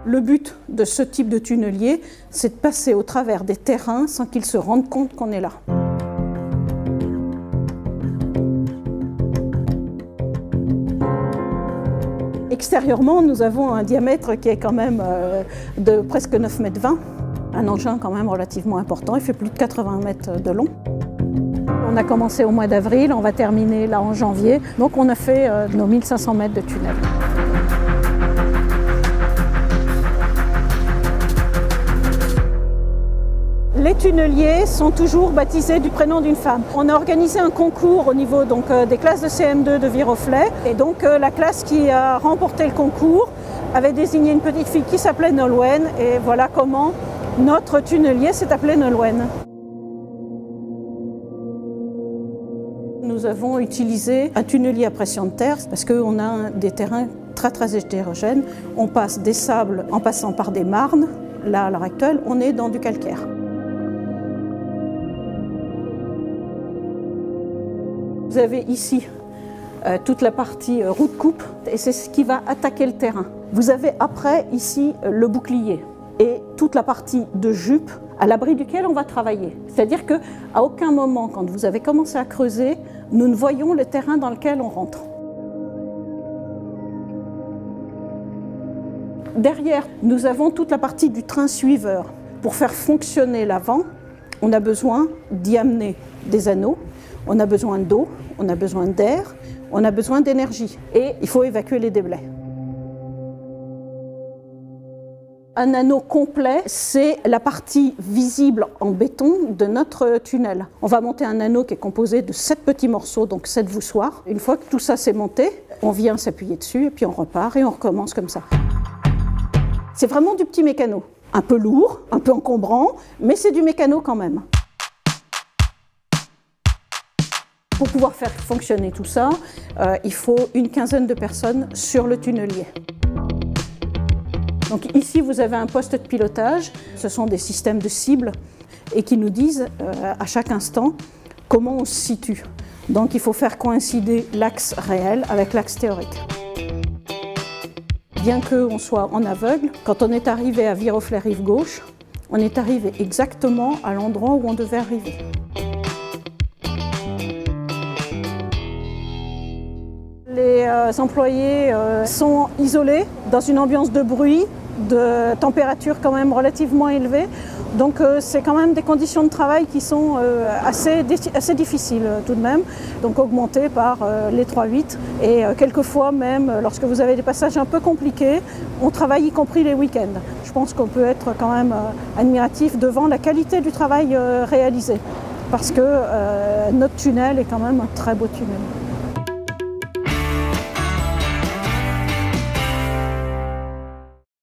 Le but de ce type de tunnelier, c'est de passer au travers des terrains sans qu'ils se rendent compte qu'on est là. Extérieurement, nous avons un diamètre qui est quand même de presque 9,20 m, un engin quand même relativement important, il fait plus de 80 mètres de long. On a commencé au mois d'avril, on va terminer là en janvier, donc on a fait nos 1500 mètres de tunnel. Les tunneliers sont toujours baptisés du prénom d'une femme. On a organisé un concours au niveau des classes de CM2 de Viroflay. Et donc la classe qui a remporté le concours avait désigné une petite fille qui s'appelait Nolwenn. Et voilà comment notre tunnelier s'est appelé Nolwenn. Nous avons utilisé un tunnelier à pression de terre parce qu'on a des terrains très hétérogènes. On passe des sables en passant par des marnes. Là, à l'heure actuelle, on est dans du calcaire. Vous avez ici toute la partie roue de coupe et c'est ce qui va attaquer le terrain. Vous avez après ici le bouclier et toute la partie de jupe à l'abri duquel on va travailler. C'est-à-dire qu'à aucun moment, quand vous avez commencé à creuser, nous ne voyons le terrain dans lequel on rentre. Derrière, nous avons toute la partie du train suiveur. Pour faire fonctionner l'avant, on a besoin d'y amener des anneaux. On a besoin d'eau, on a besoin d'air, on a besoin d'énergie et il faut évacuer les déblais. Un anneau complet, c'est la partie visible en béton de notre tunnel. On va monter un anneau qui est composé de 7 petits morceaux, donc 7 voussoirs. Une fois que tout ça s'est monté, on vient s'appuyer dessus et puis on repart et on recommence comme ça. C'est vraiment du petit mécano. Un peu lourd, un peu encombrant, mais c'est du mécano quand même. Pour pouvoir faire fonctionner tout ça, il faut une quinzaine de personnes sur le tunnelier. Donc ici, vous avez un poste de pilotage. Ce sont des systèmes de cibles et qui nous disent à chaque instant comment on se situe. Donc il faut faire coïncider l'axe réel avec l'axe théorique. Bien qu'on soit en aveugle, quand on est arrivé à Viroflay rive gauche, on est arrivé exactement à l'endroit où on devait arriver. Les employés sont isolés dans une ambiance de bruit, de température quand même relativement élevée. Donc c'est quand même des conditions de travail qui sont assez difficiles tout de même. Donc augmentées par les 3-8 et quelquefois même lorsque vous avez des passages un peu compliqués, on travaille y compris les week-ends. Je pense qu'on peut être quand même admiratif devant la qualité du travail réalisé parce que notre tunnel est quand même un très beau tunnel.